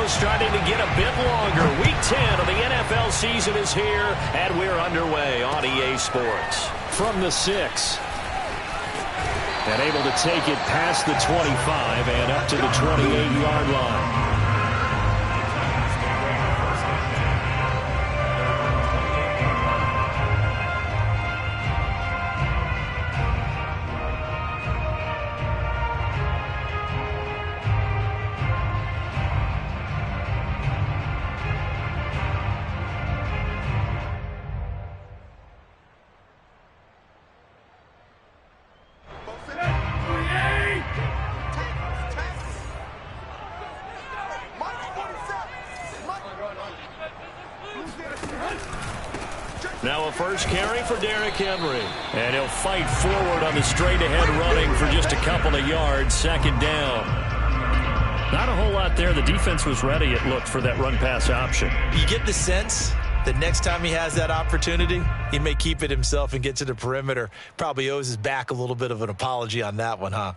is starting to get a bit longer. Week 10 of the NFL season is here, and we're underway on EA Sports. From the 6. And able to take it past the 25 and up to the 28-yard line. Now a first carry for Derrick Henry. And he'll fight forward on the straight-ahead running for just a couple of yards. Second down. Not a whole lot there. The defense was ready, it looked, for that run-pass option. You get the sense that next time he has that opportunity, he may keep it himself and get to the perimeter. Probably owes his back a little bit of an apology on that one, huh?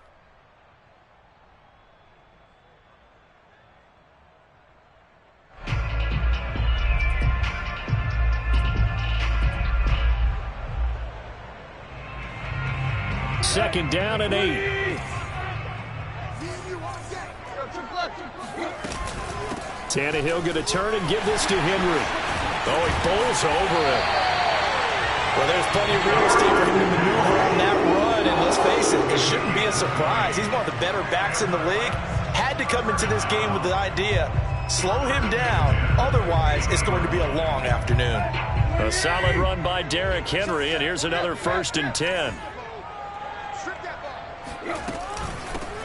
Second down and 8. Tannehill going to turn and give this to Henry. Oh, he bowls over it. Well, there's plenty of real estate for him to maneuver on that run, and let's face it, it shouldn't be a surprise. He's one of the better backs in the league. Had to come into this game with the idea, slow him down, otherwise it's going to be a long afternoon. A solid run by Derrick Henry, and here's another 1st and 10.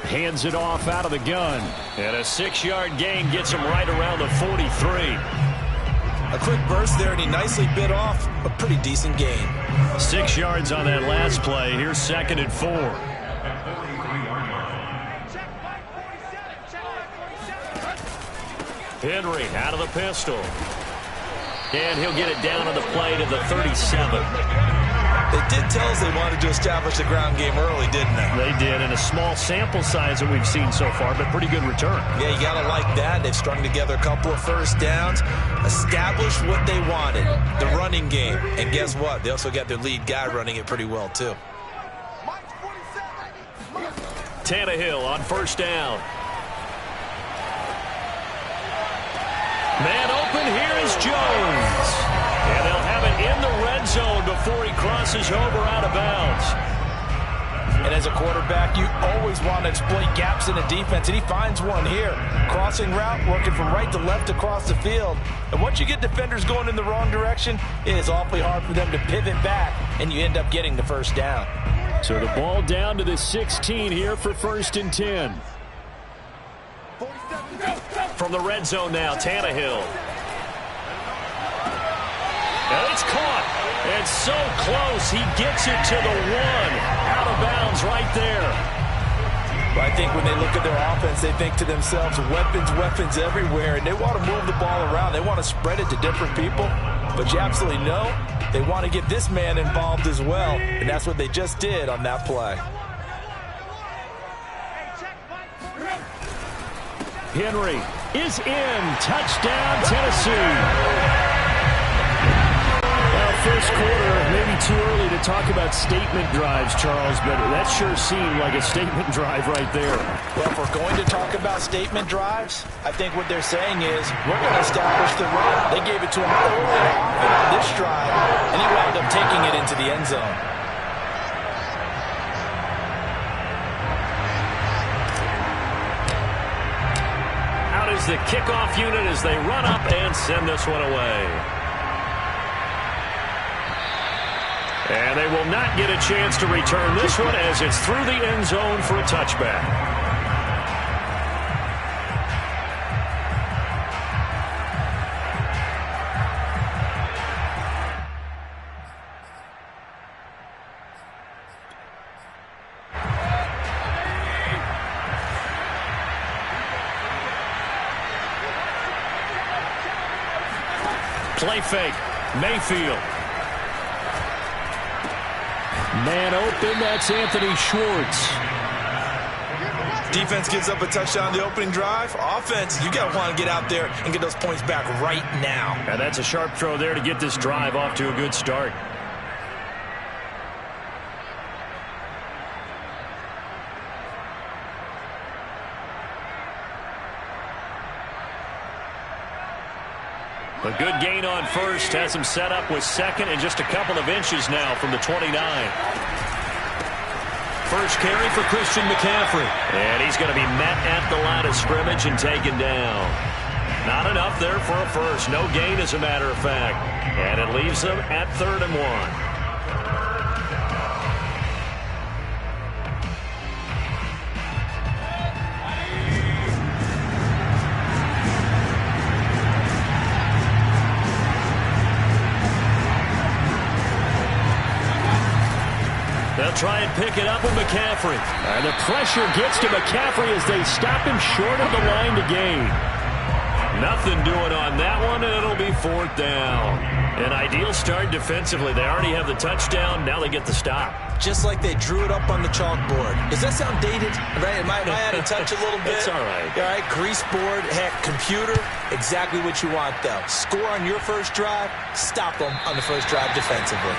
Hands it off out of the gun. And a 6-yard gain gets him right around the 43. A quick burst there, and he nicely bit off a pretty decent gain. 6 yards on that last play. Here's 2nd and 4. Henry out of the pistol. And he'll get it down on the play to the 37. They did tell us they wanted to establish the ground game early, didn't they? They did, and a small sample size that we've seen so far, but pretty good return. Yeah, you got to like that. They've strung together a couple of first downs, established what they wanted, the running game. And guess what? They also got their lead guy running it pretty well, too. Tannehill on 1st down. Man open, here is Jones. And they'll have it in the red zone before he crosses over out of bounds. And as a quarterback, you always want to exploit gaps in the defense, and he finds one here. Crossing route, working from right to left across the field. And once you get defenders going in the wrong direction, it is awfully hard for them to pivot back, and you end up getting the first down. So the ball down to the 16 here for 1st and 10. From the red zone now, Tannehill. And it's caught. And so close, he gets it to the 1. Out of bounds right there. Well, I think when they look at their offense, they think to themselves, weapons everywhere, and they want to move the ball around. They want to spread it to different people. But you absolutely know they want to get this man involved as well, and that's what they just did on that play. Henry is in. Touchdown, Tennessee. First quarter, maybe too early to talk about statement drives, Charles, but that sure seemed like a statement drive right there. Well, if we're going to talk about statement drives, I think what they're saying is we're going to establish the run. They gave it to him early and often on this drive, and he wound up taking it into the end zone. Out is the kickoff unit as they run up and send this one away. And they will not get a chance to return this one as it's through the end zone for a touchback. Play fake. Mayfield. Man open, that's Anthony Schwartz. Defense gives up a touchdown on the opening drive. Offense, you got to want to get out there and get those points back right now. And that's a sharp throw there to get this drive off to a good start. A good gain on first has him set up with second and just a couple of inches now from the 29. First carry for Christian McCaffrey. And he's going to be met at the line of scrimmage and taken down. Not enough there for a first. No gain, as a matter of fact. And it leaves them at 3rd and 1. They'll try and pick it up with McCaffrey. And the pressure gets to McCaffrey as they stop him short of the line to gain. Nothing doing on that one, and it'll be 4th down. An ideal start defensively. They already have the touchdown. Now they get the stop. Just like they drew it up on the chalkboard. Does that sound dated? Right? Am I out of touch a little bit? It's all right. All right, grease board, heck, computer, exactly what you want, though. Score on your first drive, stop them on the first drive defensively.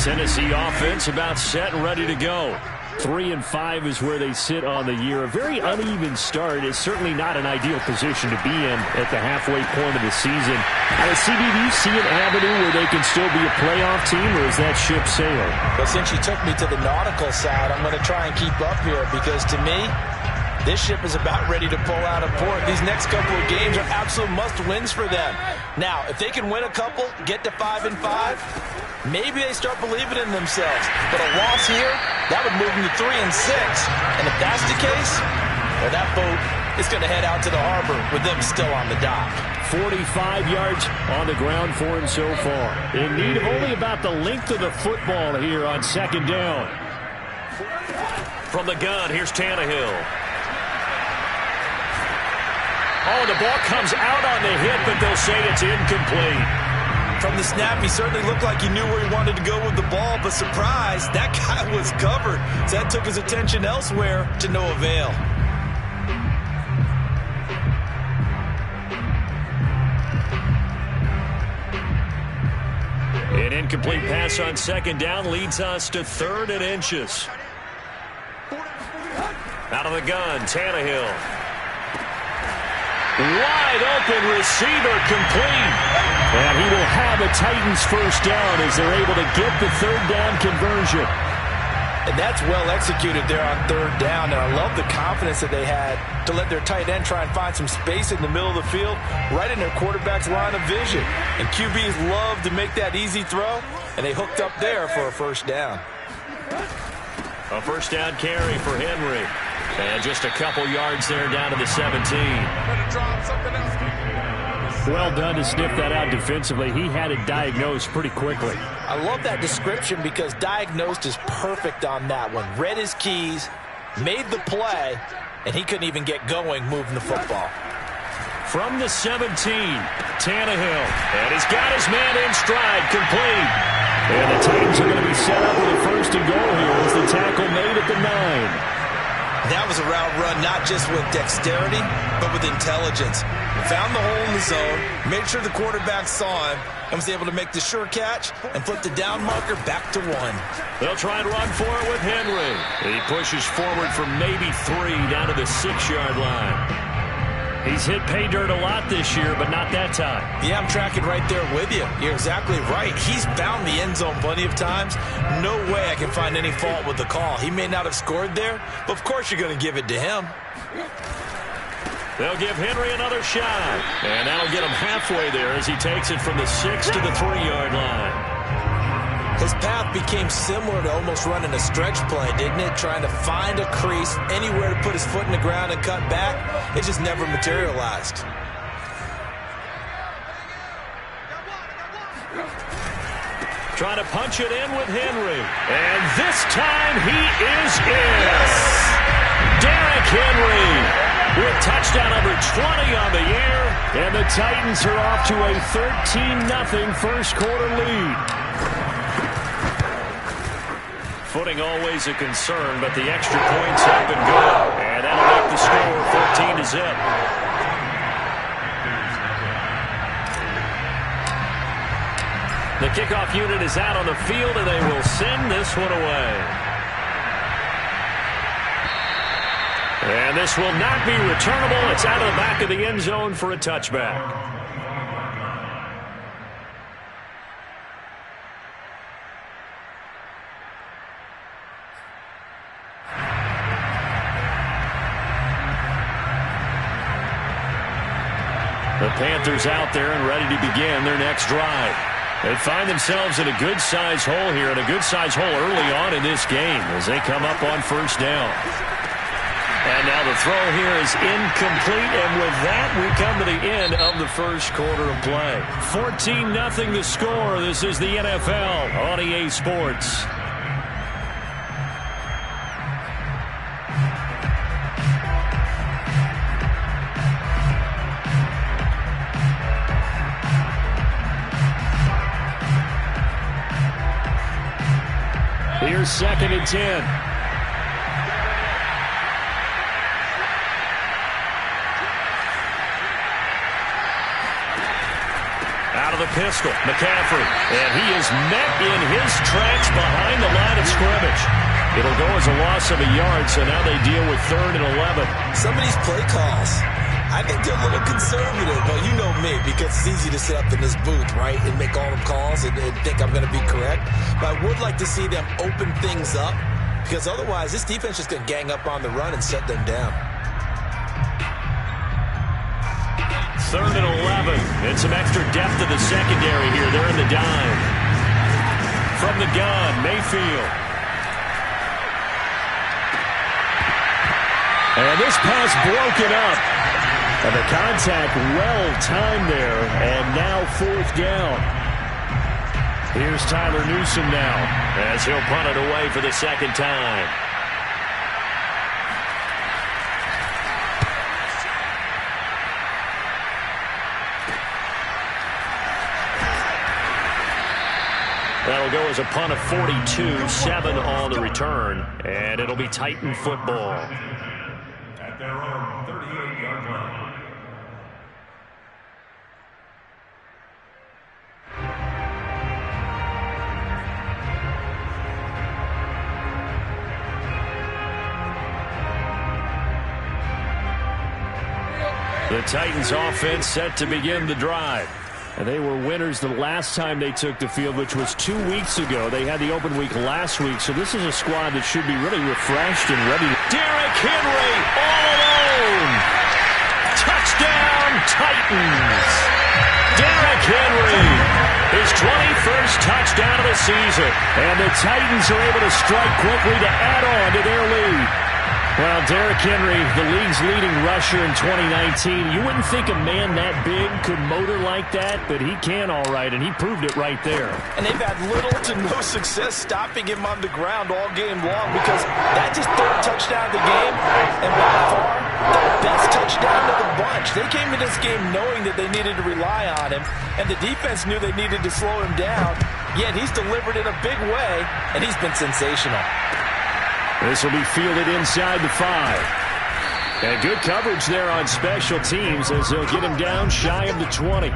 Tennessee offense about set and ready to go. 3-5 is where they sit on the year. A very uneven start is certainly not an ideal position to be in at the halfway point of the season. CB, do you see an avenue where they can still be a playoff team, or is that ship sailed? Well, since you took me to the nautical side, I'm going to try and keep up here because, to me, this ship is about ready to pull out of port. These next couple of games are absolute must-wins for them. Now, if they can win a couple, get to 5-5, maybe they start believing in themselves. But a loss here, that would move them to 3-6. And if that's the case, well, that boat is going to head out to the harbor with them still on the dock. 45 yards on the ground for him so far. In need of only about the length of the football here on 2nd down. From the gun, here's Tannehill. Oh, the ball comes out on the hit, but they'll say it's incomplete. From the snap, he certainly looked like he knew where he wanted to go with the ball, but surprise, that guy was covered. So that took his attention elsewhere to no avail. An incomplete pass on 2nd down leads us to 3rd and inches. Out of the gun, Tannehill. Wide open receiver, complete. And he will have a Titans first down as they're able to get the 3rd down conversion. And that's well executed there on 3rd down. And I love the confidence that they had to let their tight end try and find some space in the middle of the field, right in their quarterback's line of vision. And QBs love to make that easy throw, and they hooked up there for a first down. A first down carry for Henry. And just a couple yards there down to the 17. Well done to sniff that out defensively. He had it diagnosed pretty quickly. I love that description because diagnosed is perfect on that one. Read his keys, made the play, and he couldn't even get going moving the football. From the 17, Tannehill. And he's got his man in stride, complete. And the Titans are going to be set up with a 1st and goal here as the tackle made at the 9. That was a route run not just with dexterity, but with intelligence. Found the hole in the zone, made sure the quarterback saw him, and was able to make the sure catch and flip the down marker back to 1. They'll try and run for it with Henry. He pushes forward for maybe 3 down to the 6-yard line. He's hit pay dirt a lot this year, but not that time. Yeah, I'm tracking right there with you. You're exactly right. He's found the end zone plenty of times. No way I can find any fault with the call. He may not have scored there, but of course you're going to give it to him. They'll give Henry another shot. And that'll get him halfway there as he takes it from the 6 to the 3-yard line. His path became similar to almost running a stretch play, didn't it? Trying to find a crease, anywhere to put his foot in the ground and cut back. It just never materialized. Trying to punch it in with Henry. And this time he is in. Yes. Derrick Henry with touchdown number 20 on the year. And the Titans are off to a 13-0 first quarter lead. Footing always a concern, but the extra points have been good. And that'll make the score 14-0. The kickoff unit is out on the field, and they will send this one away. And this will not be returnable. It's out of the back of the end zone for a touchback. The Panthers out there and ready to begin their next drive. They find themselves in a good-sized hole here, and a good-sized hole early on in this game as they come up on first down. And now the throw here is incomplete, and with that, we come to the end of the first quarter of play. 14-0 the score. This is the NFL on EA Sports. Here's 2nd and 10. Out of the pistol, McCaffrey. And he is met in his tracks behind the line of scrimmage. It'll go as a loss of a yard, so now they deal with 3rd and 11. Some of these play calls, I think they're a little conservative, but you know me, because it's easy to sit up in this booth, right, and make all the calls and think I'm going to be correct. But I would like to see them open things up, because otherwise this defense is going to gang up on the run and set them down. 3rd and 11. And some extra depth to the secondary here. They're in the dime. From the gun, Mayfield. And this pass broken up. And the contact well-timed there, and now 4th down. Here's Tyler Newsome now, as he'll punt it away for the 2nd time. That'll go as a punt of 42, 7 on the return, and it'll be Titan football. At their own 38-yard line. The Titans offense set to begin the drive. And they were winners the last time they took the field, which was 2 weeks ago. They had the open week last week, so this is a squad that should be really refreshed and ready. Derrick Henry all alone. Touchdown, Titans. Derrick Henry, his 21st touchdown of the season. And the Titans are able to strike quickly to add on to their lead. Well, Derrick Henry, the league's leading rusher in 2019. You wouldn't think a man that big could motor like that, but he can all right, and he proved it right there. And they've had little to no success stopping him on the ground all game long, because that's his 3rd touchdown of the game, and by far the best touchdown of the bunch. They came to this game knowing that they needed to rely on him, and the defense knew they needed to slow him down, yet he's delivered in a big way, and he's been sensational. This will be fielded inside the 5. And good coverage there on special teams as they'll get him down shy of the 20.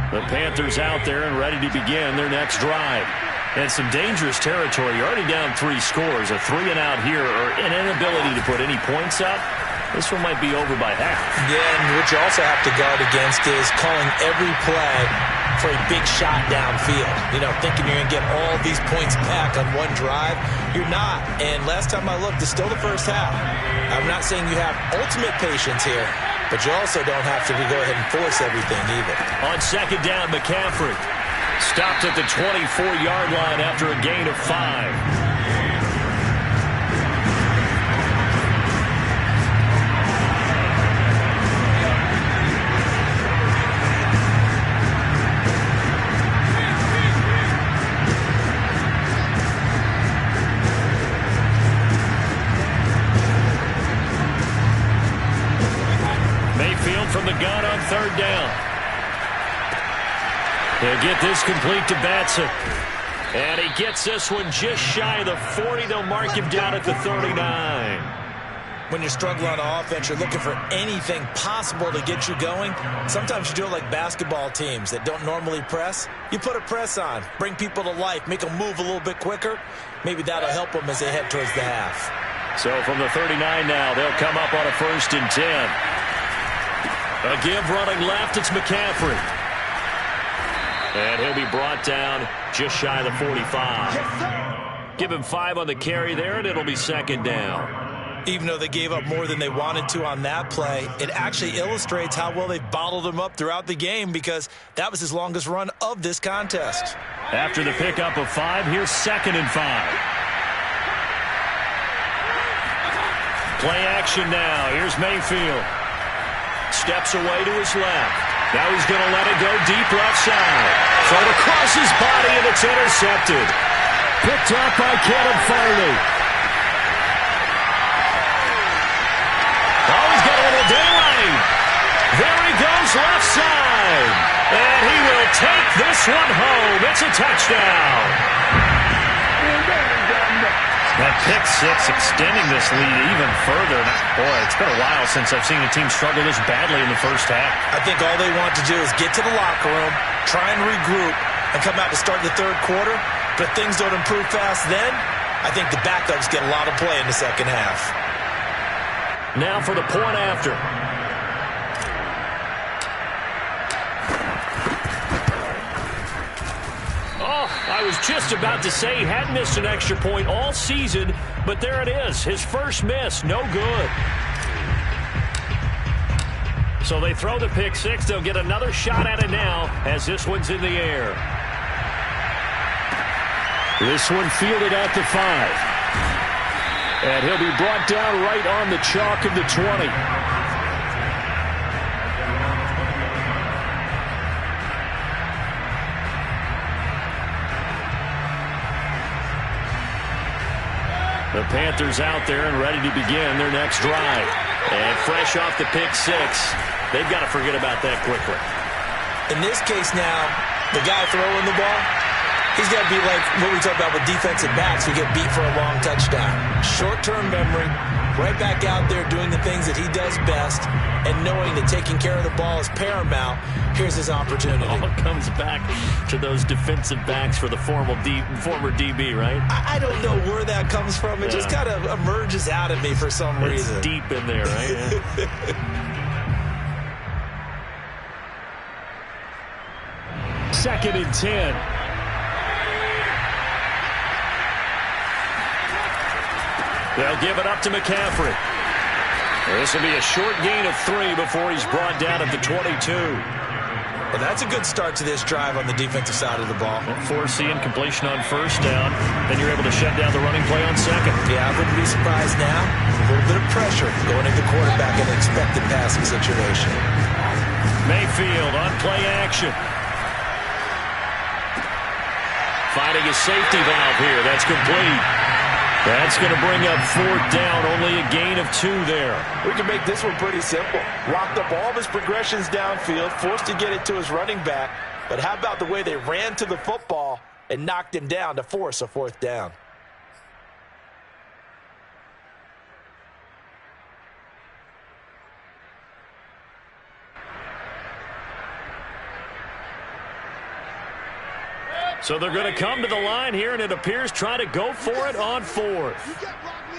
The Panthers out there and ready to begin their next drive. And some dangerous territory. You're already down 3 scores. A 3-and-out here, or an inability to put any points up. This one might be over by half. Yeah, and what you also have to guard against is calling every play for a big shot downfield. You know, thinking you're going to get all these points back on one drive. You're not. And last time I looked, it's still the first half. I'm not saying you have ultimate patience here, but you also don't have to go ahead and force everything either. On second down, McCaffrey stopped at the 24-yard line after a gain of 5. From the gun on third down. He'll get this complete to Batson. And he gets this one just shy of the 40. They'll mark him down at the 39. When you're struggling on offense, you're looking for anything possible to get you going. Sometimes you do it like basketball teams that don't normally press. You put a press on, bring people to life, make them move a little bit quicker. Maybe that'll help them as they head towards the half. So from the 39 now, they'll come up on a 1st and 10. A give running left, it's McCaffrey. And he'll be brought down just shy of the 45. Give him 5 on the carry there, and it'll be 2nd down. Even though they gave up more than they wanted to on that play, it actually illustrates how well they bottled him up throughout the game, because that was his longest run of this contest. After the pickup of 5, here's 2nd and 5. Play action now. Here's Mayfield. Steps away to his left. Now he's going to let it go deep left side. Thrown across his body, and it's intercepted. Picked up by Caleb Farley. Oh, he's got a little daylight. There he goes left side. And he will take this one home. It's a touchdown. That pick 6 extending this lead even further. Boy, it's been a while since I've seen a team struggle this badly in the first half. I think all they want to do is get to the locker room, try and regroup, and come out to start the third quarter. But if things don't improve fast then, I think the backups get a lot of play in the second half. Now for the point after. I was just about to say he hadn't missed an extra point all season, but there it is. His first miss, no good. So they throw the pick 6. They'll get another shot at it now as this one's in the air. This one fielded at the 5. And he'll be brought down right on the chalk of the 20. The Panthers out there and ready to begin their next drive. And fresh off the pick 6, they've got to forget about that quickly. In this case now, the guy throwing the ball, he's got to be like what we talk about with defensive backs who get beat for a long touchdown. Short-term memory, right back out there doing the things that he does best, and knowing that taking care of the ball is paramount. Here's his opportunity. All comes back to those defensive backs for the former DB, right? I don't know where that comes from. It just kind of emerges out of me for some reason. It's deep in there, right? Yeah. 2nd and 10. They'll give it up to McCaffrey. This will be a short gain of 3 before he's brought down at the 22. Well, that's a good start to this drive on the defensive side of the ball. Forcing completion on 1st down. Then you're able to shut down the running play on 2nd. Yeah, I wouldn't be surprised now. A little bit of pressure going into the quarterback in an expected passing situation. Mayfield on play action. Finding a safety valve here. That's complete. That's going to bring up 4th down. Only a gain of 2 there. We can make this one pretty simple. Locked up all of his progressions downfield, forced to get it to his running back. But how about the way they ran to the football and knocked him down to force a 4th down? So they're going to come to the line here, and it appears try to go for it on 4th. You can't block me.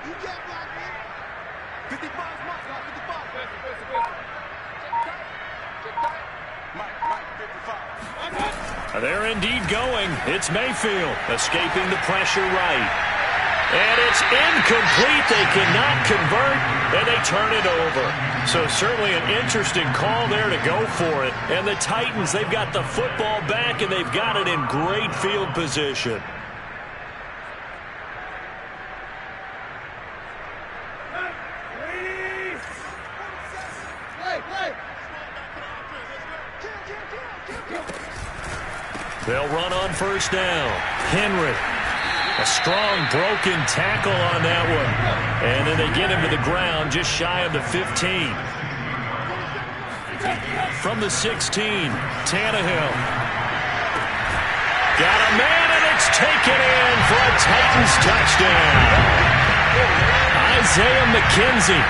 You can't block me. 55 mark, 55. Mike, 55. They're indeed going. It's Mayfield escaping the pressure right. And it's incomplete. They cannot convert, and they turn it over. So certainly an interesting call there to go for it. And the Titans, they've got the football back, and they've got it in great field position. They'll run on first down. Henry. A strong broken tackle on that one. And then they get him to the ground just shy of the 15. From the 16, Tannehill. Got a man, and it's taken in for a Titans touchdown. Isaiah McKenzie,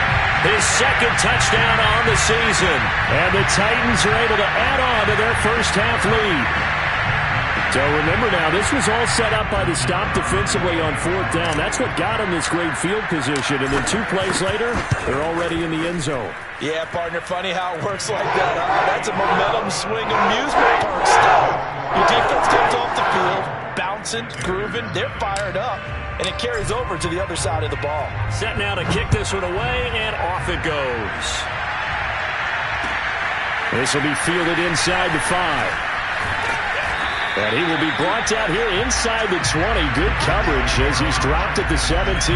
his second touchdown on the season. And the Titans are able to add on to their first half lead. So remember now, this was all set up by the stop defensively on fourth down. That's what got them this great field position. And then 2 plays later, they're already in the end zone. Yeah, partner, funny how it works like that. That's a momentum swing amusement park style. Your defense comes off the field, bouncing, grooving, they're fired up, and it carries over to the other side of the ball. Set now to kick this one away, and off it goes. This will be fielded inside the 5. And he will be brought down here inside the 20. Good coverage as he's dropped at the 17.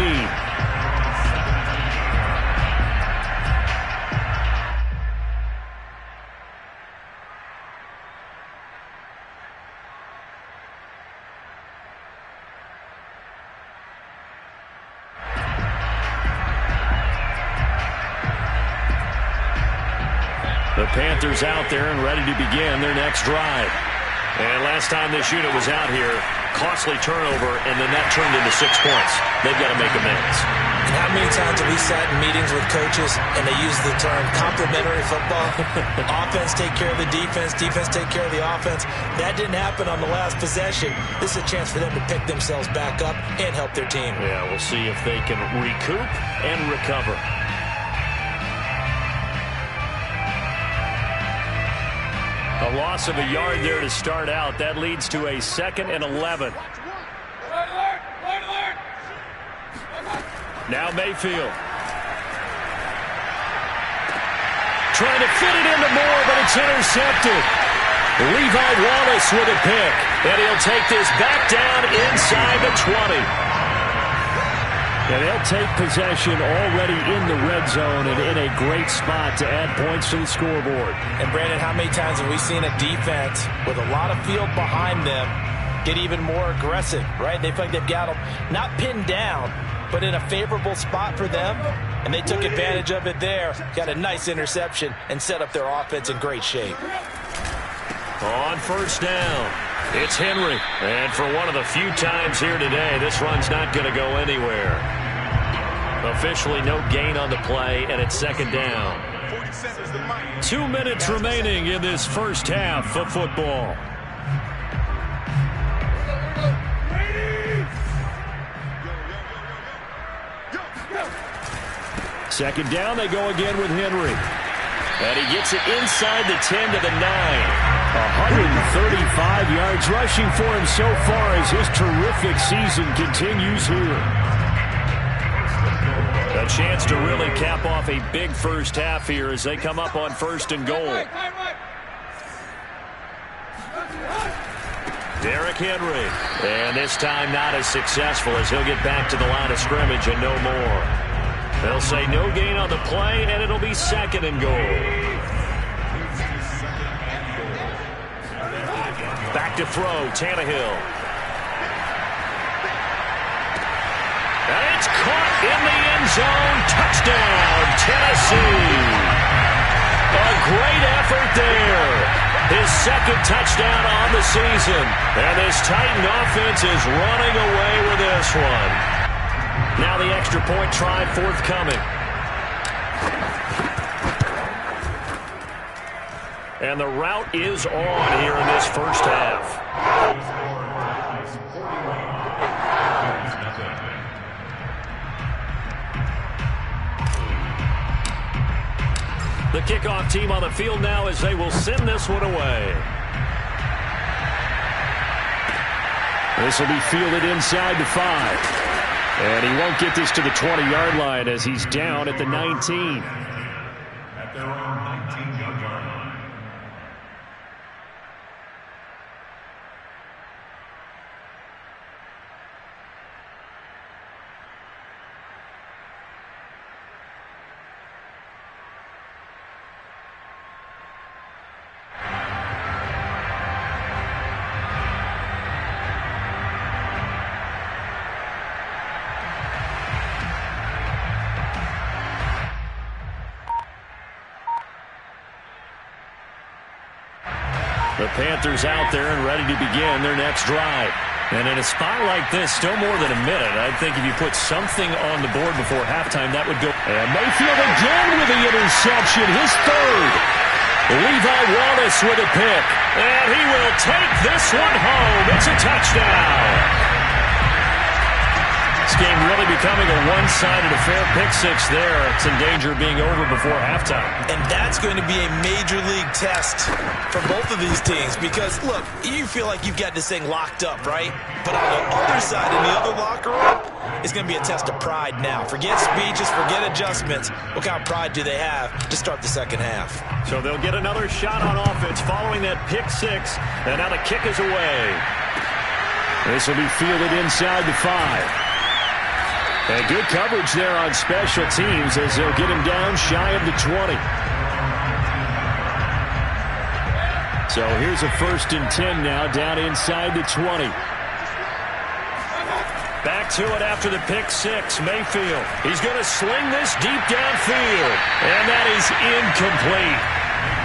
The Panthers out there and ready to begin their next drive. And last time this unit was out here, costly turnover, and then that turned into 6 points. They've got to make amends. And how many times have we sat in meetings with coaches and they use the term complementary football? Offense take care of the defense, defense take care of the offense. That didn't happen on the last possession. This is a chance for them to pick themselves back up and help their team. Yeah, we'll see if they can recoup and recover. A loss of a yard there to start out. That leads to a 2nd and 11. Now Mayfield. Trying to fit it into Moore, but it's intercepted. Levi Wallace with a pick. And he'll take this back down inside the 20. And they'll take possession already in the red zone and in a great spot to add points to the scoreboard. And, Brandon, how many times have we seen a defense with a lot of field behind them get even more aggressive, right? They feel like they've got them not pinned down, but in a favorable spot for them, and they took advantage of it there. Got a nice interception and set up their offense in great shape. On first down, it's Henry. And for one of the few times here today, this run's not going to go anywhere. Officially no gain on the play, and it's 2nd down. 2 minutes remaining in this first half of football. Second down, they go again with Henry. And he gets it inside the 10 to the 9. 135 yards rushing for him so far as his terrific season continues here. A chance to really cap off a big first half here as they come up on 1st and goal. Derrick Henry. And this time not as successful as he'll get back to the line of scrimmage and no more. They'll say no gain on the play, and it'll be 2nd and goal. Back to throw, Tannehill. And it's caught in the end zone. Touchdown, Tennessee. A great effort there. His 2nd touchdown on the season. And this Titan offense is running away with this one. Now the extra point try forthcoming. And the route is on here in this first half. The kickoff team on the field now as they will send this one away. This will be fielded inside the 5. And he won't get this to the 20-yard line as he's down at the 19. At their own 19-yard line. The Panthers out there and ready to begin their next drive. And in a spot like this, still more than a minute, I think if you put something on the board before halftime, that would go. And Mayfield again with the interception, his third. Levi Wallace with a pick. And he will take this one home. It's a touchdown. This game really becoming a one-sided affair. Pick six there. It's in danger of being over before halftime. And that's going to be a major league test for both of these teams because, look, you feel like you've got this thing locked up, right? But on the other side, in the other locker room, it's going to be a test of pride now. Forget speeches, forget adjustments. What kind of pride do they have to start the second half? So they'll get another shot on offense following that pick six. And now the kick is away. This will be fielded inside the 5. And good coverage there on special teams as they'll get him down shy of the 20. So here's a 1st and 10 now down inside the 20. Back to it after the pick six. Mayfield. He's going to sling this deep downfield. And that is incomplete.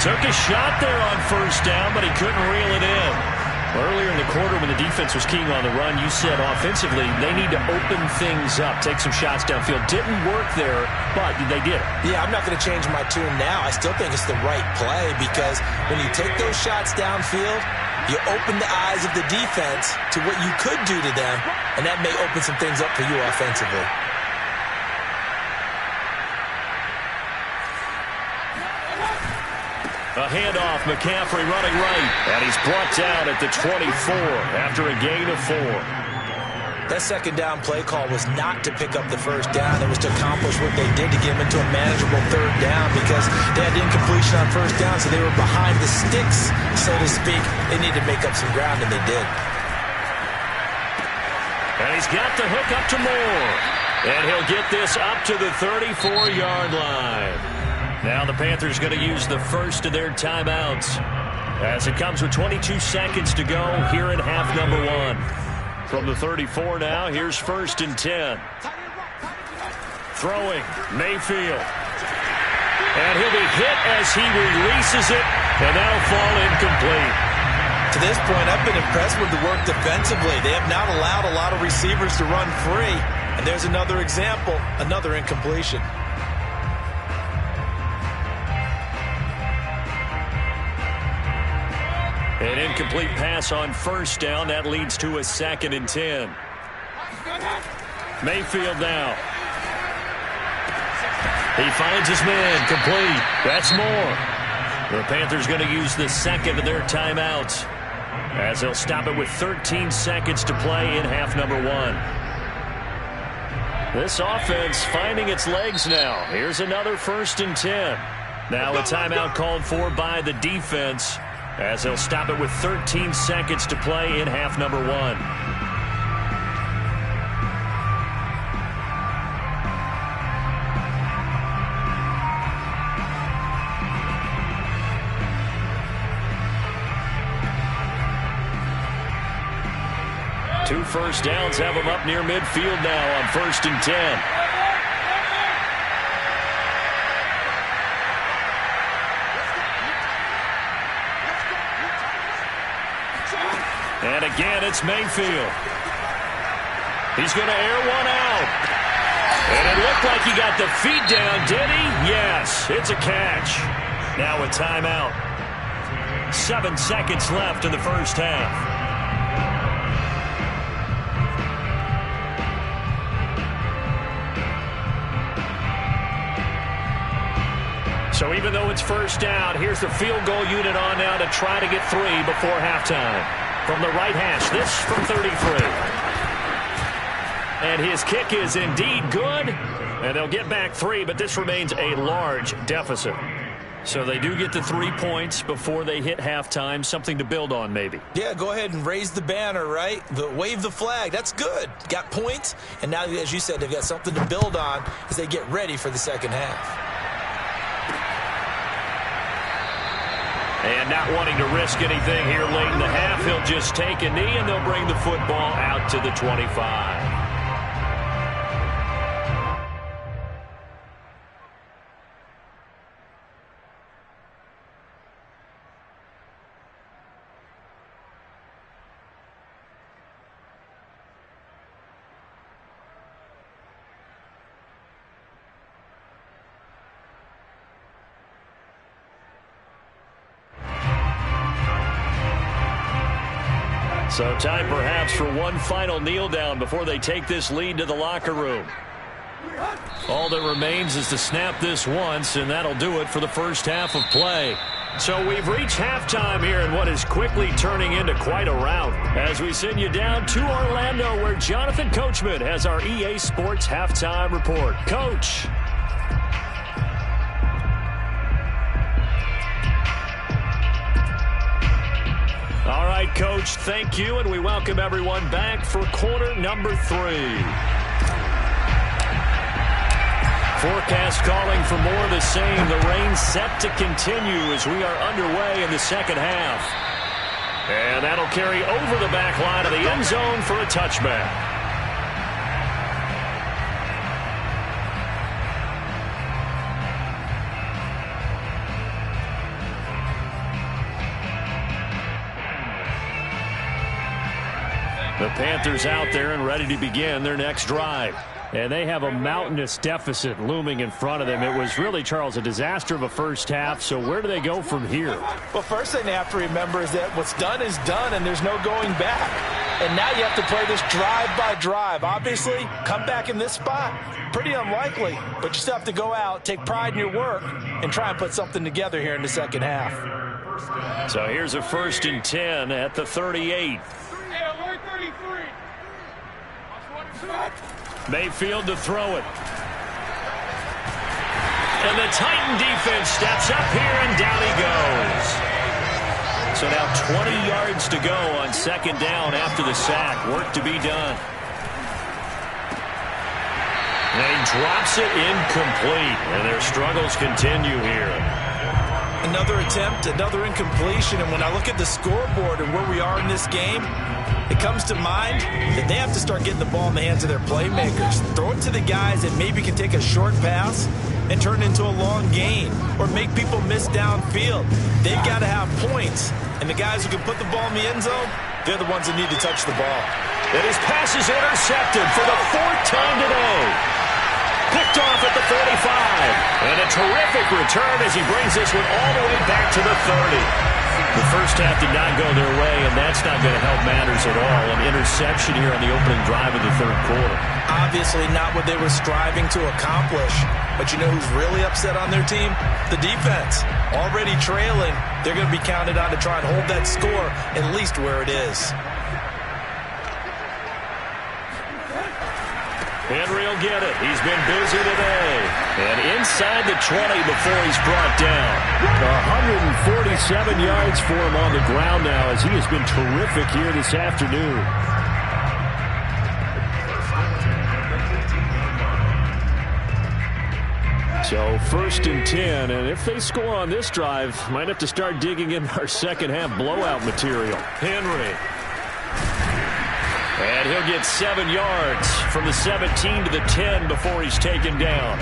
Took a shot there on 1st down, but he couldn't reel it in. Earlier in the quarter when the defense was keying on the run, you said offensively they need to open things up, take some shots downfield. Didn't work there, but they did. Yeah, I'm not going to change my tune now. I still think it's the right play because when you take those shots downfield, you open the eyes of the defense to what you could do to them, and that may open some things up for you offensively. A handoff, McCaffrey running right, and he's brought down at the 24 after a gain of 4. That second down play call was not to pick up the 1st down. It was to accomplish what they did to get them into a manageable 3rd down because they had incompletion on 1st down, so they were behind the sticks, so to speak. They needed to make up some ground, and they did. And he's got the hook up to Moore. And he'll get this up to the 34-yard line. Now the Panthers going to use the first of their timeouts as it comes with 22 seconds to go here in half number 1. From the 34 now, here's 1st and 10. Throwing, Mayfield. And he'll be hit as he releases it, and that'll fall incomplete. To this point, I've been impressed with the work defensively. They have not allowed a lot of receivers to run free. And there's another example, another incompletion. An incomplete pass on 1st down. That leads to a 2nd and 10. Mayfield now. He finds his man. Complete. That's more. The Panthers going to use the 2nd of their timeouts as they'll stop it with 13 seconds to play in half number 1. This offense finding its legs now. Here's another 1st and 10. Now a timeout called for by the defense as they'll stop it with 13 seconds to play in half number 1. Two 1st downs have them up near midfield now on 1st and 10. And again, it's Mayfield. He's going to air one out. And it looked like he got the feet down, did he? Yes, it's a catch. Now a timeout. 7 seconds left in the 1st half. So even though it's 1st down, here's the field goal unit on now to try to get 3 before halftime. from the right hash. This from 33. And his kick is indeed good. And they'll get back 3, but this remains a large deficit. So they do get the 3 points before they hit halftime. Something to build on, maybe. Yeah, go ahead and raise the banner, right? Wave the flag. That's good. Got points. And now, as you said, they've got something to build on as they get ready for the second half. And not wanting to risk anything here late in the half, he'll just take a knee, and they'll bring the football out to the 25. So time perhaps for one final kneel down before they take this lead to the locker room. All that remains is to snap this once, and that'll do it for the first half of play. So we've reached halftime here in what is quickly turning into quite a rout as we send you down to Orlando, where Jonathan Coachman has our EA Sports halftime report. Coach. All right, Coach, thank you, and we welcome everyone back for quarter number 3. Forecast calling for more of the same. The rain set to continue as we are underway in the second half. And that'll carry over the back line of the end zone for a touchback. The Panthers out there and ready to begin their next drive. And they have a mountainous deficit looming in front of them. It was really, Charles, a disaster of a first half. So where do they go from here? Well, first thing they have to remember is that what's done is done, and there's no going back. And now you have to play this drive by drive. Obviously, come back in this spot. Pretty unlikely, but you still have to go out, take pride in your work, and try and put something together here in the second half. So here's a 1st and 10 at the 38. Mayfield to throw it. And the Titan defense steps up here, and down he goes. So now 20 yards to go on second down after the sack. Work to be done. And he drops it incomplete, and their struggles continue here. Another attempt, another incompletion, and when I look at the scoreboard and where we are in this game, it comes to mind that they have to start getting the ball in the hands of their playmakers. Throw it to the guys that maybe can take a short pass and turn it into a long gain or make people miss downfield. They've got to have points, and the guys who can put the ball in the end zone, they're the ones that need to touch the ball. And his pass is intercepted for the 4th time today. Picked off at the 45. And a terrific return as he brings this one all the way back to the 30. The first half did not go their way, and that's not going to help matters at all. An interception here on the opening drive of the third quarter. Obviously not what they were striving to accomplish. But you know who's really upset on their team? The defense. Already trailing, they're going to be counted on to try and hold that score at least where it is. Henry will get it. He's been busy today. And inside the 20 before he's brought down. 147 yards for him on the ground now as he has been terrific here this afternoon. So 1st and 10, and if they score on this drive, might have to start digging in our second half blowout material. Henry. And he'll get 7 yards from the 17 to the 10 before he's taken down.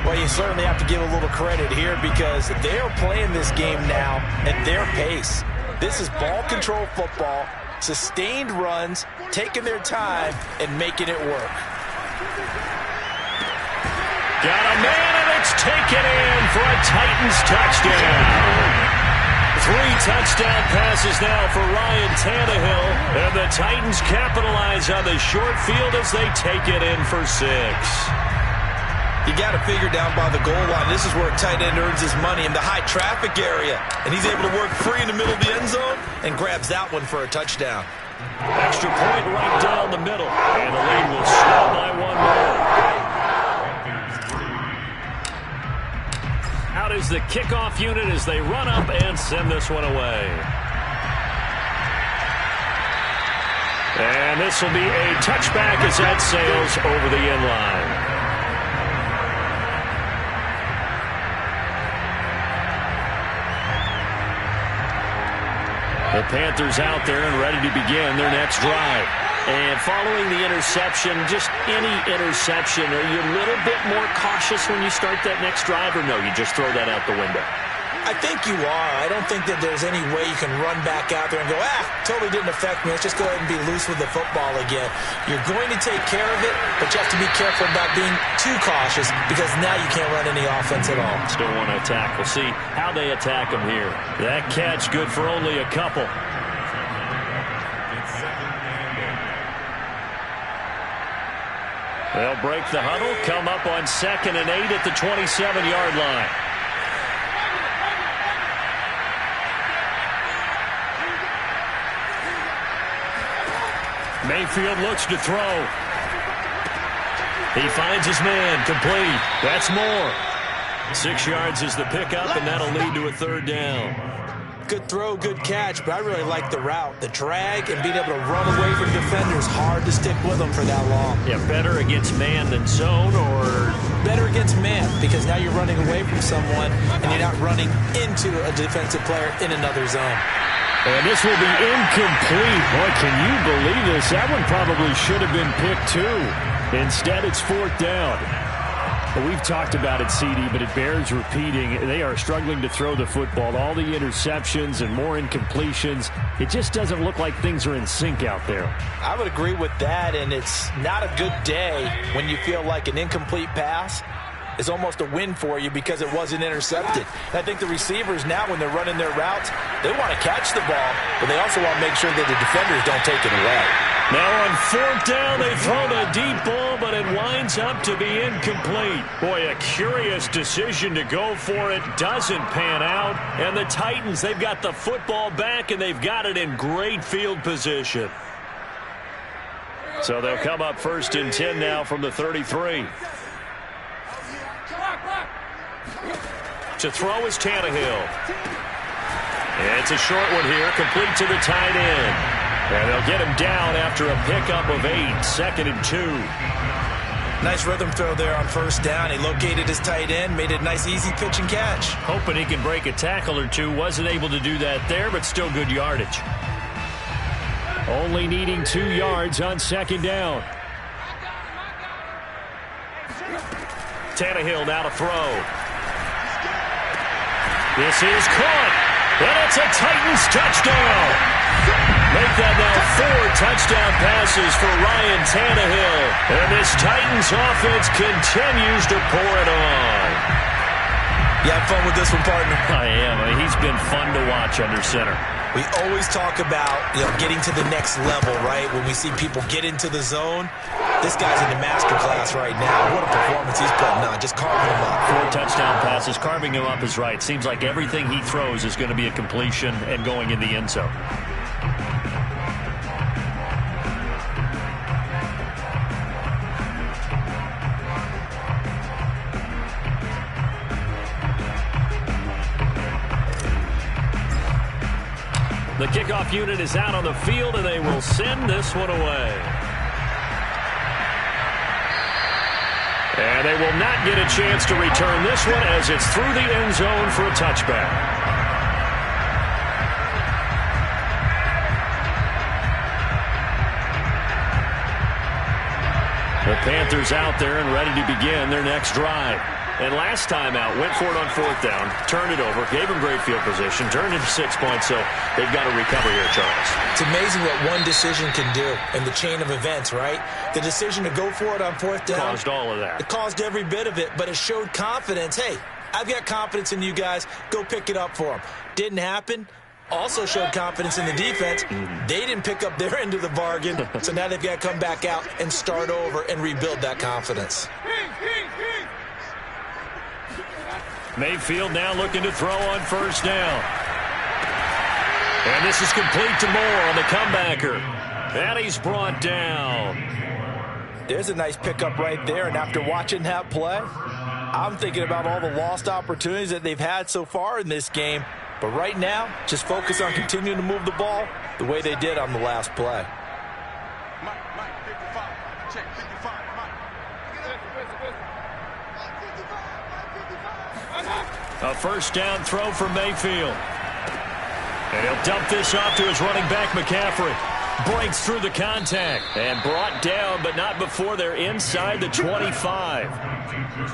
Well, you certainly have to give a little credit here because they are playing this game now at their pace. This is ball control football, sustained runs, taking their time, and making it work. Got a man, and it's taken in for a Titans touchdown. 3 touchdown passes now for Ryan Tannehill, and the Titans capitalize on the short field as they take it in for 6. You got to figure down by the goal line. This is where a tight end earns his money in the high traffic area. And he's able to work free in the middle of the end zone and grabs that one for a touchdown. Extra point right down the middle. And the lead will slow by one more. Out is the kickoff unit as they run up and send this one away. And this will be a touchback as that sails over the end line. The Panthers out there and ready to begin their next drive. And following the interception, just any interception, are you a little bit more cautious when you start that next drive, or no, you just throw that out the window? I think you are. I don't think that there's any way you can run back out there and go, totally didn't affect me. Let's just go ahead and be loose with the football again. You're going to take care of it, but you have to be careful about being too cautious because now you can't run any offense at all. Still want to attack. We'll see how they attack them here. That catch good for only a couple. They'll break the huddle, come up on 2nd and 8 at the 27-yard line. Mayfield looks to throw. He finds his man, complete. That's more. 6 yards is the pickup, and that'll lead to a 3rd down. Good throw, good catch, but I really like the route. The drag and being able to run away from defenders, hard to stick with them for that long. Yeah, better against man than zone, or? Better against man, because now you're running away from someone, and you're not running into a defensive player in another zone. And this will be incomplete. Boy, can you believe this? That one probably should have been picked too. Instead, it's 4th down. We've talked about it, CD, but it bears repeating. They are struggling to throw the football. All the interceptions and more incompletions. It just doesn't look like things are in sync out there. I would agree with that, and it's not a good day when you feel like an incomplete pass is almost a win for you because it wasn't intercepted. And I think the receivers now, when they're running their routes, they want to catch the ball, but they also want to make sure that the defenders don't take it away. Now on 4th down, they throw the deep ball, but it winds up to be incomplete. Boy, a curious decision to go for it. Doesn't pan out. And the Titans, they've got the football back, and they've got it in great field position. So they'll come up 1st and 10 now from the 33. To throw is Tannehill. It's a short one here, complete to the tight end. And they'll get him down after a pickup of 8, 2nd and 2. Nice rhythm throw there on 1st down. He located his tight end, made it a nice, easy pitch and catch. Hoping he can break a tackle or two. Wasn't able to do that there, but still good yardage. Only needing 2 yards on 2nd down. Tannehill now to throw. This is caught, and it's a Titans touchdown. Make that now 4 touchdown passes for Ryan Tannehill. And this Titans offense continues to pour it on. You have fun with this one, partner? I am. He's been fun to watch under center. We always talk about, getting to the next level, right? When we see people get into the zone, this guy's in the master class right now. What a performance he's putting on, just carving him up. 4 touchdown passes, carving him up is right. Seems like everything he throws is going to be a completion and going in the end zone. The kickoff unit is out on the field, and they will send this one away. And they will not get a chance to return this one as it's through the end zone for a touchback. The Panthers out there and ready to begin their next drive. And last time out, went for it on 4th down, turned it over, gave him great field position, turned into 6 points, so they've got to recover here, Charles. It's amazing what one decision can do in the chain of events, right? The decision to go for it on 4th down. Caused all of that. It caused every bit of it, but it showed confidence. Hey, I've got confidence in you guys. Go pick it up for them. Didn't happen. Also showed confidence in the defense. They didn't pick up their end of the bargain, so now they've got to come back out and start over and rebuild that confidence. Mayfield now looking to throw on first down. And this is complete to Moore on the comebacker. And he's brought down. There's a nice pickup right there, and after watching that play, I'm thinking about all the lost opportunities that they've had so far in this game. But right now, just focus on continuing to move the ball the way they did on the last play. Mike, 55. Check, 55. Mike. A first down throw for Mayfield. And he'll dump this off to his running back, McCaffrey. Breaks through the contact and brought down, but not before they're inside the 25.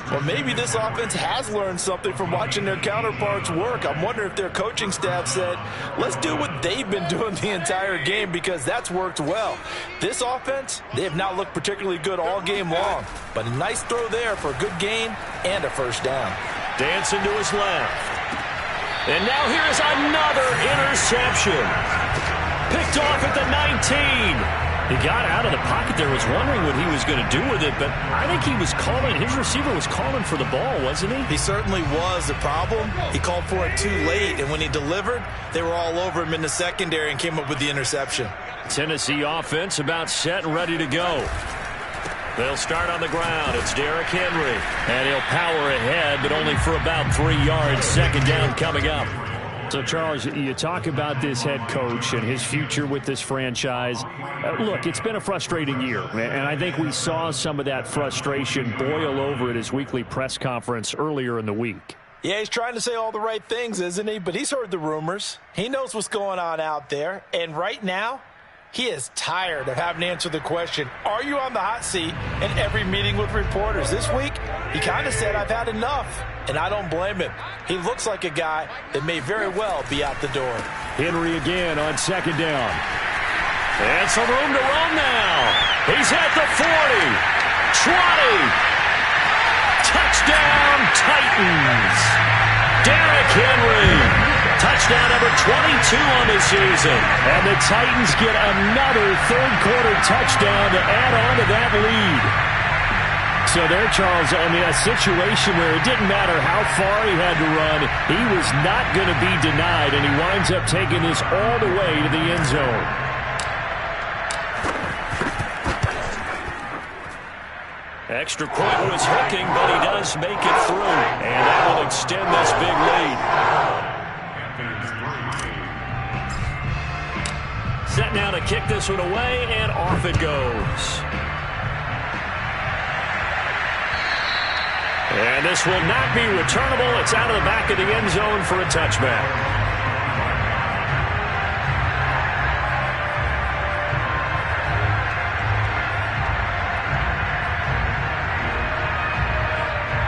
Well, maybe this offense has learned something from watching their counterparts work. I'm wondering if their coaching staff said, let's do what they've been doing the entire game, because that's worked well. This offense, they have not looked particularly good all game long, but a nice throw there for a good gain and a first down. Dancing to his left. And now here's another interception. Picked off at the 19. He got out of the pocket there, was wondering what he was going to do with it, but I think he was calling, his receiver was calling for the ball, wasn't he? He certainly was. The problem, he called for it too late, and when he delivered, they were all over him in the secondary and came up with the interception. Tennessee offense about set and ready to go. They'll start on the ground. It's Derrick Henry, and he'll power ahead, but only for about 3 yards. Second down coming up. So, Charles, you talk about this head coach and his future with this franchise. Look, it's been a frustrating year, and I think we saw some of that frustration boil over at his weekly press conference earlier in the week. Yeah, he's trying to say all the right things, isn't he? But he's heard the rumors. He knows what's going on out there. And right now, he is tired of having to answer the question, are you on the hot seat in every meeting with reporters? This week, he kind of said, I've had enough. And I don't blame him. He looks like a guy that may very well be out the door. Henry again on second down. And some room to run now. He's at the 40. 20. Touchdown, Titans. Derrick Henry. Touchdown number 22 on the season. And the Titans get another third-quarter touchdown to add on to that lead. So there, Charles, I mean, a situation where it didn't matter how far he had to run, he was not going to be denied, and he winds up taking this all the way to the end zone. Extra point was hooking, but he does make it through, and that will extend this big lead. Set now to kick this one away, and off it goes. And this will not be returnable. It's out of the back of the end zone for a touchback.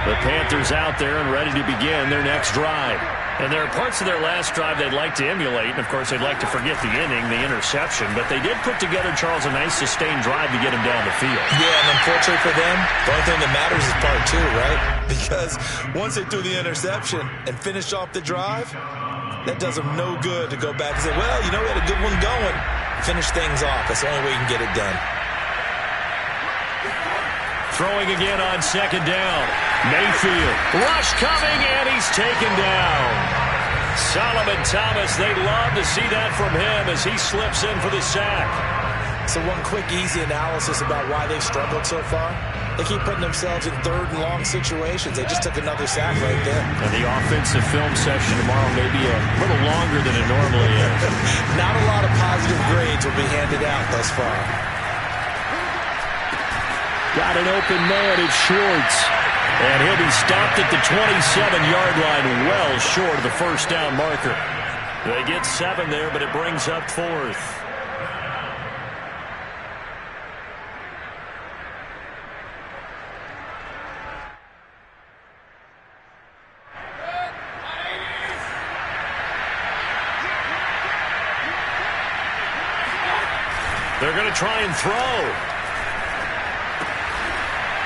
The Panthers out there and ready to begin their next drive. And there are parts of their last drive they'd like to emulate. And, of course, they'd like to forget the inning, the interception. But they did put together, Charles, a nice sustained drive to get him down the field. Yeah, and unfortunately for them, the only thing that matters is part two, right? Because once they threw the interception and finished off the drive, that does them no good to go back and say, well, you know, we had a good one going. Finish things off. That's the only way you can get it done. Throwing again on second down. Mayfield. Rush coming, and he's taken down. Solomon Thomas, they'd love to see that from him as he slips in for the sack. So one quick, easy analysis about why they've struggled so far. They keep putting themselves in third and long situations. They just took another sack right there. And the offensive film session tomorrow may be a little longer than it normally is. Not a lot of positive grades will be handed out thus far. Got an open man, it's Schwartz. And he'll be stopped at the 27-yard line, well short of the first down marker. They get 7 there, but it brings up 4th. They're going to try and throw.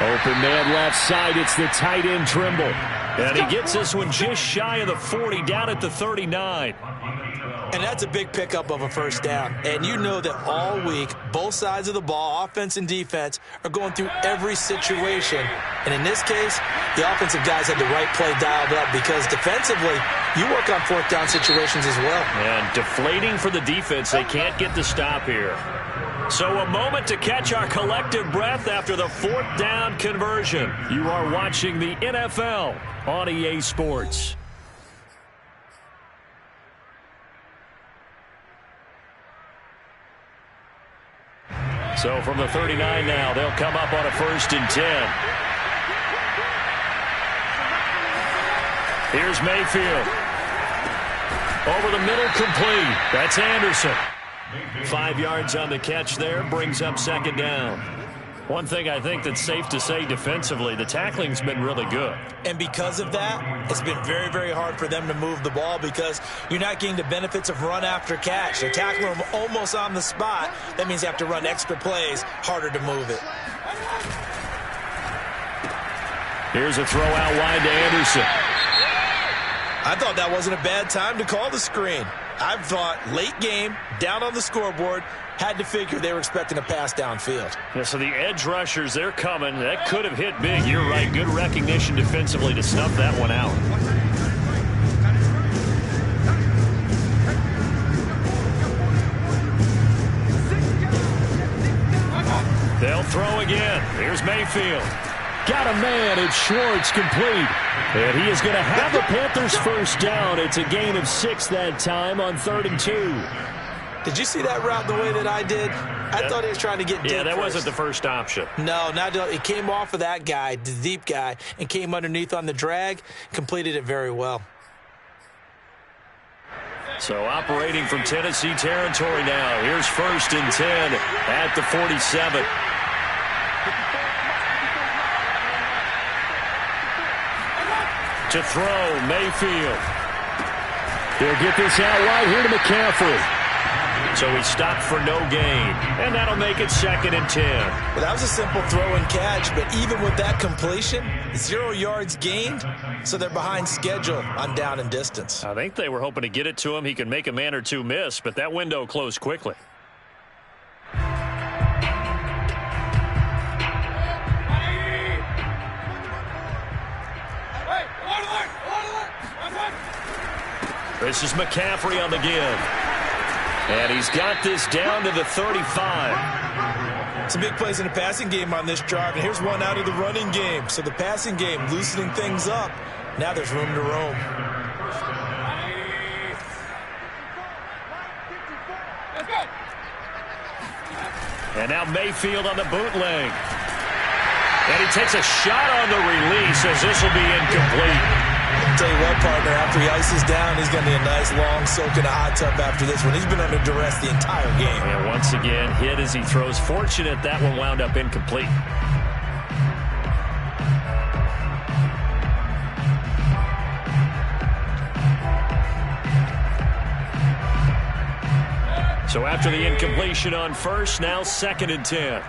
Open man left side. It's the tight end, Trimble. And he gets this one just shy of the 40, down at the 39. And And that's a big pickup of a first down. And you know that all week, both sides of the ball, offense and defense, are going through every situation. And in this case, the offensive guys had the right play dialed up because defensively, you work on fourth down situations as well. And deflating for the defense. They can't get the stop here. So a moment to catch our collective breath after the fourth down conversion. You are watching the NFL on EA Sports. So from the 39 now, they'll come up on a 1st and 10. Here's Mayfield. Over the middle, complete. That's Anderson. 5 yards on the catch there, brings up 2nd down. One thing I think that's safe to say defensively, the tackling's been really good. And because of that, it's been very, very hard for them to move the ball because you're not getting the benefits of run after catch. They're tackling them almost on the spot. That means you have to run extra plays, harder to move it. Here's a throw out wide to Anderson. I thought that wasn't a bad time to call the screen. I thought late game, down on the scoreboard, had to figure they were expecting a pass downfield. Yeah, so the edge rushers, they're coming. That could have hit big. You're right. Good recognition defensively to snuff that one out. They'll throw again. Here's Mayfield. Got a man. It's Schwartz, complete. And he is going to have the Panthers first down. It's a gain of 6 that time on 3rd and 2. Did you see that route the way that I did? I thought he was trying to get deep. Yeah, that first. wasn't the first option. No, not it came off of that guy, the deep guy, and came underneath on the drag, completed it very well. So operating from Tennessee territory now. Here's 1st and 10 at the 47. To throw, Mayfield. He'll get this out wide here to McCaffrey. So he stopped for no gain, and that'll make it 2nd and 10. Well, that was a simple throw and catch, but even with that completion, 0 yards gained, so they're behind schedule on down and distance. I think they were hoping to get it to him. He could make a man or two miss, but that window closed quickly. This is McCaffrey on the give. And he's got this down to the 35. Some big plays in the passing game on this drive, and here's one out of the running game. So the passing game loosening things up. Now there's room to roam. And now Mayfield on the bootleg. And he takes a shot on the release as this will be incomplete. I'll tell you what, partner, after he ices down, he's going to be a nice long soak in a hot tub after this one. He's been under duress the entire game. And once again, hit as he throws. Fortunate that one wound up incomplete. So after the incompletion on 1st, now 2nd and 10. Right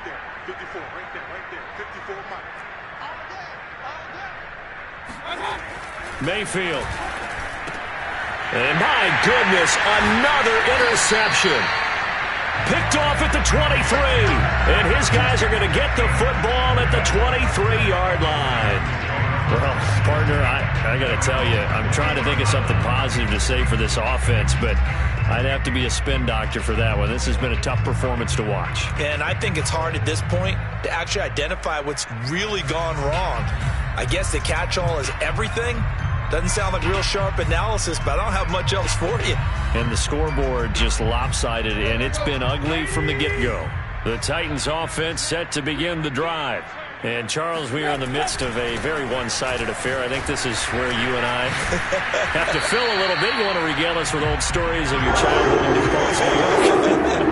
there, 54, right there, 54 miles. Mayfield. And my goodness, another interception. Picked off at the 23. And his guys are going to get the football at the 23-yard line. Well, partner, I got to tell you, I'm trying to think of something positive to say for this offense, but I'd have to be a spin doctor for that one. This has been a tough performance to watch. And I think it's hard at this point to actually identify what's really gone wrong. I guess the catch-all is everything. Doesn't sound like real sharp analysis, but I don't have much else for you. And the scoreboard just lopsided, and it's been ugly from the get-go. The Titans offense set to begin the drive. And, Charles, we are in the midst of a very one-sided affair. I think this is where you and I have to fill a little bit. You want to regale us with old stories of your childhood in New Paltz, New York?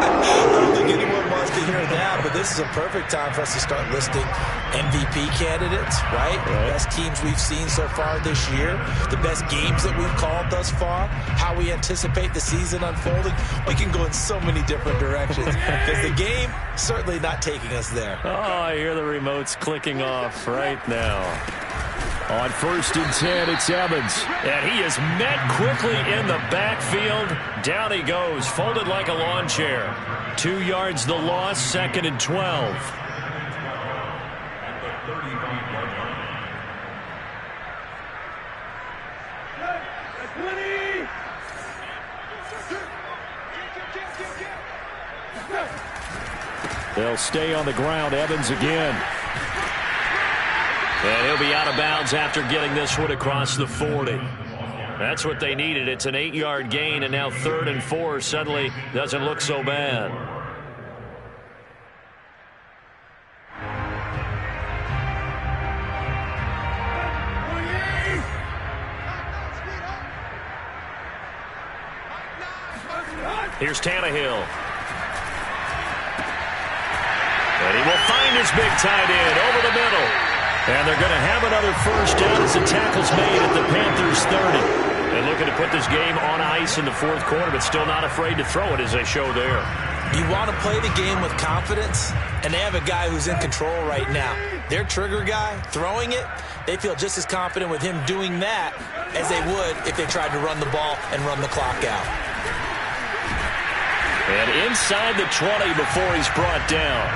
I don't think anyone wants to hear that, but this is a perfect time for us to start listing MVP candidates, right? The best teams we've seen so far this year, the best games that we've called thus far, how we anticipate the season unfolding. We can go in so many different directions because the game certainly not taking us there. Oh, I hear the remotes clicking off right now. On 1st and 10, it's Evans. And he is met quickly in the backfield. Down he goes, folded like a lawn chair. 2 yards the loss, 2nd and 12. They'll stay on the ground. Evans again. And he'll be out of bounds after getting this one across the 40. That's what they needed. It's an 8-yard gain, and now 3rd and 4 suddenly doesn't look so bad. Here's Tannehill. And he will find his big tight end over the middle. And they're going to have another first down as the tackle's made at the Panthers' 30. And looking to put this game on ice in the 4th quarter, but still not afraid to throw it as they show there. You want to play the game with confidence, and they have a guy who's in control right now. Their trigger guy, throwing it, they feel just as confident with him doing that as they would if they tried to run the ball and run the clock out. And inside the 20 before he's brought down.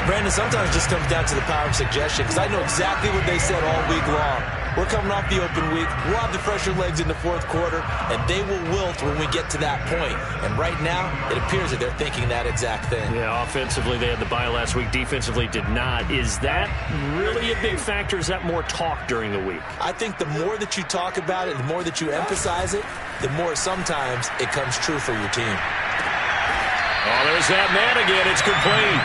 Brandon, sometimes it just comes down to the power of suggestion, because I know exactly what they said all week long. We're coming off the open week. We'll have the fresher legs in the 4th quarter, and they will wilt when we get to that point. And right now, it appears that they're thinking that exact thing. Yeah, offensively, they had the bye last week. Defensively, did not. Is that really a big factor? Is that more talk during the week? I think the more that you talk about it, the more that you emphasize it, the more sometimes it comes true for your team. Oh, there's that man again. It's complete.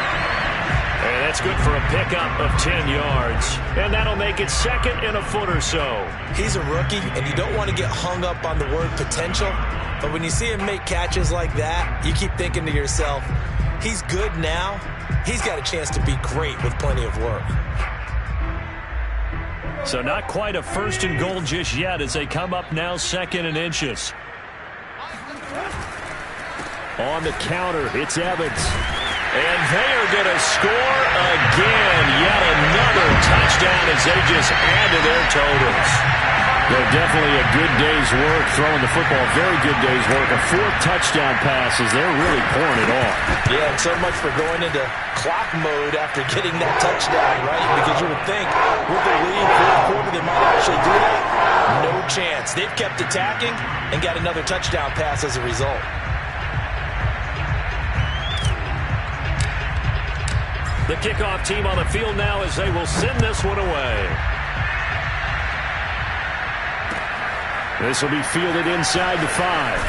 And that's good for a pickup of 10 yards. And that'll make it 2nd and a foot or so. He's a rookie, and you don't want to get hung up on the word potential. But when you see him make catches like that, you keep thinking to yourself, he's good now. He's got a chance to be great with plenty of work. So not quite a 1st and goal just yet as they come up now 2nd and inches. On the counter, it's Evans. And they are going to score again. Yet another touchdown as they just add to their totals. Yeah, definitely a good day's work throwing the football. Very good day's work. A 4th touchdown pass as they're really pouring it off. Yeah, and so much for going into clock mode after getting that touchdown, right? Because you would think with the lead 4th quarter they might actually do that. No chance. They've kept attacking and got another touchdown pass as a result. The kickoff team on the field now as they will send this one away. This will be fielded inside the 5.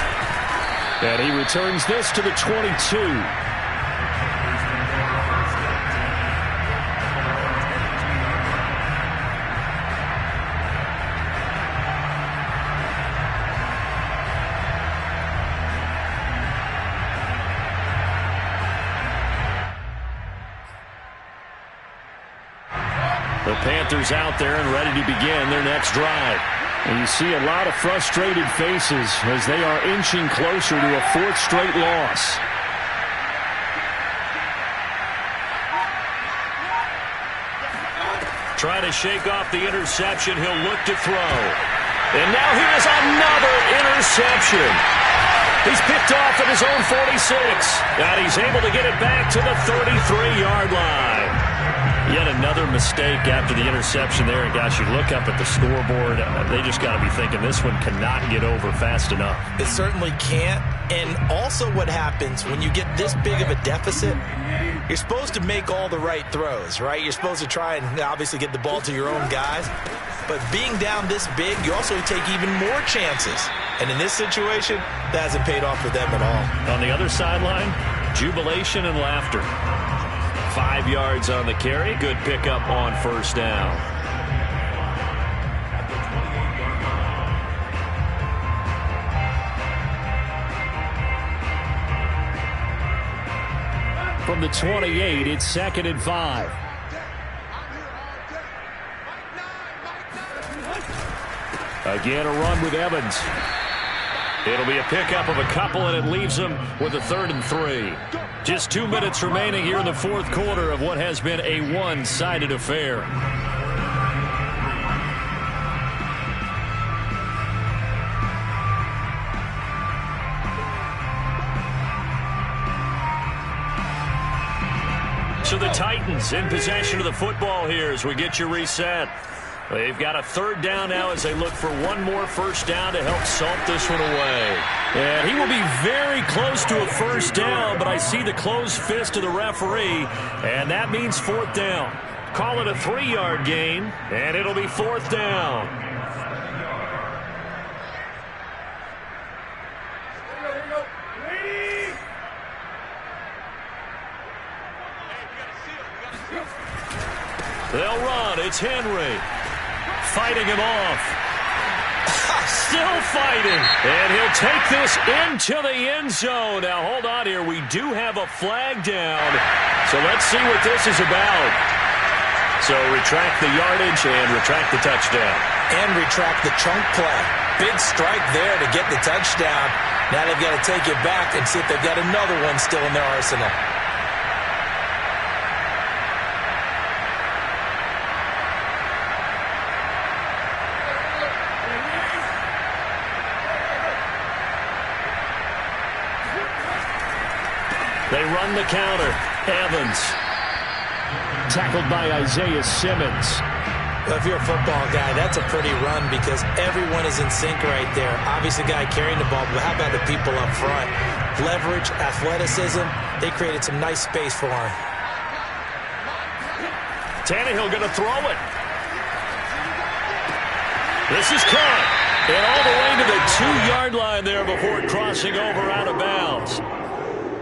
And he returns this to the 22. The Panthers out there and ready to begin their next drive. And you see a lot of frustrated faces as they are inching closer to a 4th straight loss. Trying to shake off the interception. He'll look to throw. And now here's another interception. He's picked off at his own 46. And he's able to get it back to the 33-yard line. Yet another mistake after the interception there. And gosh, you look up at the scoreboard, they just got to be thinking this one cannot get over fast enough. It certainly can't. And also what happens when you get this big of a deficit, you're supposed to make all the right throws, right? You're supposed to try and obviously get the ball to your own guys. But being down this big, you also take even more chances. And in this situation, that hasn't paid off for them at all. On the other sideline, jubilation and laughter. 5 yards on the carry. Good pickup on 1st down. From the 28, it's 2nd and 5. Again, a run with Evans. It'll be a pickup of a couple, and it leaves them with a 3rd and 3. Just 2 minutes remaining here in the 4th quarter of what has been a one-sided affair. So the Titans in possession of the football here as we get you reset. They've got a third down now as they look for one more first down to help salt this one away. And he will be very close to a first down, but I see the closed fist of the referee, and that means fourth down. Call it a 3-yard gain, and it'll be fourth down. They'll run. It's Henry. Fighting him off. Still fighting. And he'll take this into the end zone. Now, hold on here. We do have a flag down. So let's see what this is about. So retract the yardage and retract the touchdown. And retract the chunk play. Big strike there to get the touchdown. Now they've got to take it back and see if they've got another one still in their arsenal. They run the counter. Evans. Tackled by Isaiah Simmons. Well, if you're a football guy, that's a pretty run because everyone is in sync right there. Obviously, the guy carrying the ball, but how about the people up front? Leverage, athleticism, they created some nice space for him. Tannehill going to throw it. This is caught. And all the way to the 2-yard line there before crossing over out of bounds.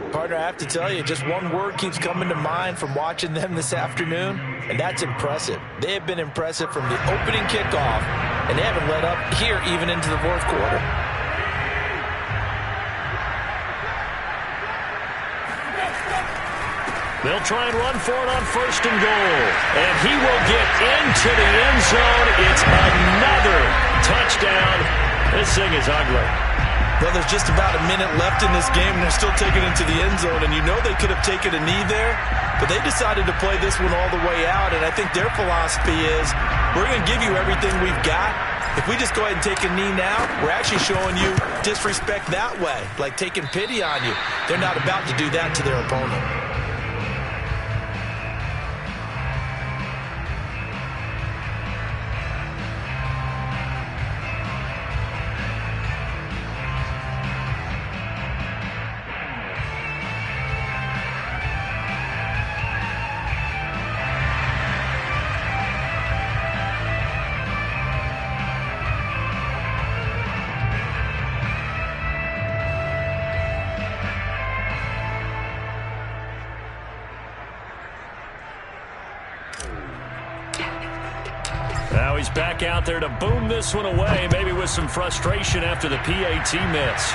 Partner, I have to tell you, just one word keeps coming to mind from watching them this afternoon, and that's impressive. They have been impressive from the opening kickoff, and they haven't let up here even into the fourth quarter. They'll try and run for it on first and goal. And he will get into the end zone. It's another touchdown. This thing is ugly. Well, there's just about a minute left in this game, and they're still taking it to the end zone. And you know they could have taken a knee there, but they decided to play this one all the way out. And I think their philosophy is, we're going to give you everything we've got. If we just go ahead and take a knee now, we're actually showing you disrespect that way, like taking pity on you. They're not about to do that to their opponent. Now he's back out there to boom this one away, maybe with some frustration after the PAT miss.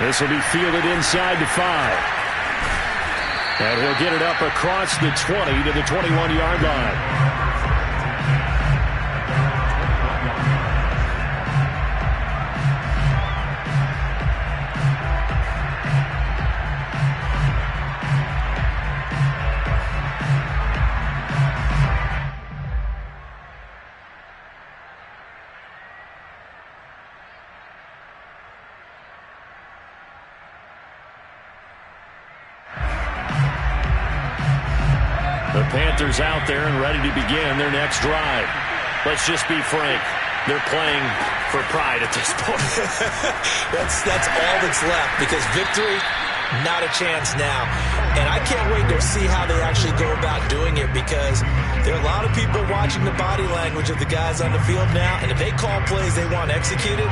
This will be fielded inside to 5. And he'll get it up across the 20 to the 21-yard line. The Panthers out there and ready to begin their next drive. Let's just be frank. They're playing for pride at this point. That's all that's left because victory, not a chance now. And I can't wait to see how they actually go about doing it because there are a lot of people watching the body language of the guys on the field now. And if they call plays they want executed,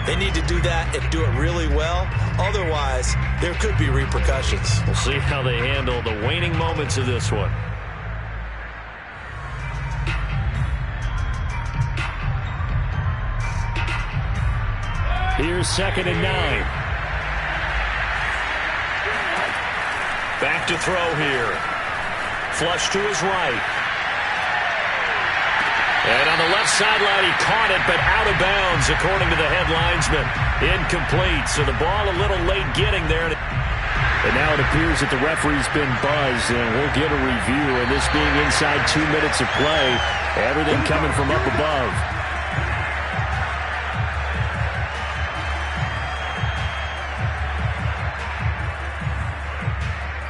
they need to do that and do it really well. Otherwise, there could be repercussions. We'll see how they handle the waning moments of this one. Here's 2nd and 9. Back to throw here. Flush to his right. And on the left sideline, he caught it, but out of bounds, according to the head linesman. Incomplete, so the ball a little late getting there. And now it appears that the referee's been buzzed, and we'll get a review. And this being inside 2 minutes of play, everything coming from up above.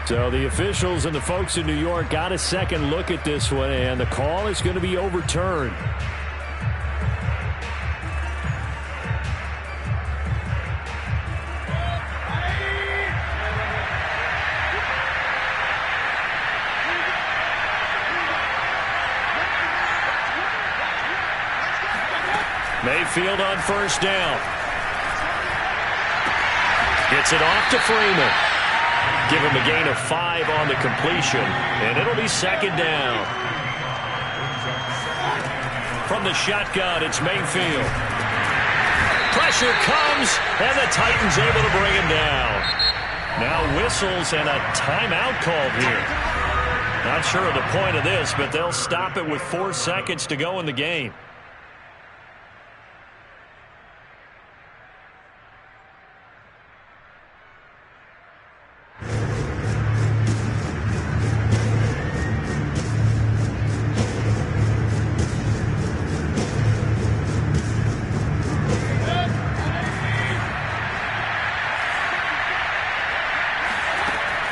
So the officials and the folks in New York got a second look at this one, and the call is going to be overturned. Mayfield on first down. Gets it off to Freeman. Give him a gain of 5 on the completion, and it'll be second down. From the shotgun, it's Mayfield. Pressure comes, and the Titans able to bring him down. Now whistles and a timeout called here. Not sure of the point of this, but they'll stop it with 4 seconds to go in the game.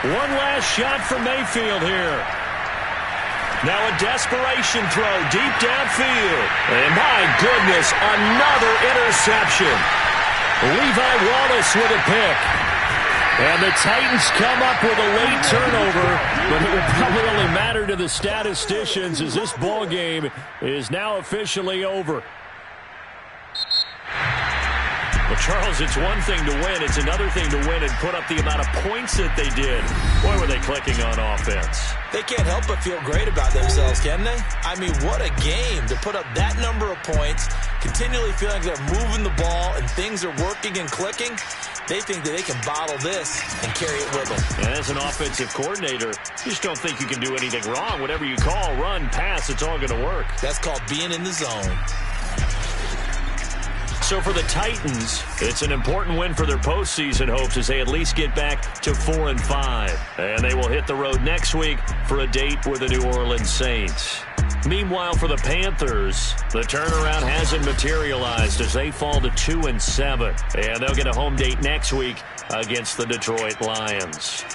One last shot for Mayfield here. Now a desperation throw deep downfield. And my goodness, another interception. Levi Wallace with a pick. And the Titans come up with a late turnover, but it will probably only matter to the statisticians as this ball game is now officially over. Well, Charles, it's one thing to win. It's another thing to win and put up the amount of points that they did. Boy, were they clicking on offense. They can't help but feel great about themselves, can they? I mean, what a game to put up that number of points, continually feeling they're moving the ball and things are working and clicking. They think that they can bottle this and carry it with them. And as an offensive coordinator, you just don't think you can do anything wrong. Whatever you call, run, pass, it's all going to work. That's called being in the zone. So for the Titans, it's an important win for their postseason hopes as they at least get back to 4-5. And they will hit the road next week for a date with the New Orleans Saints. Meanwhile, for the Panthers, the turnaround hasn't materialized as they fall to 2-7. And they'll get a home date next week against the Detroit Lions.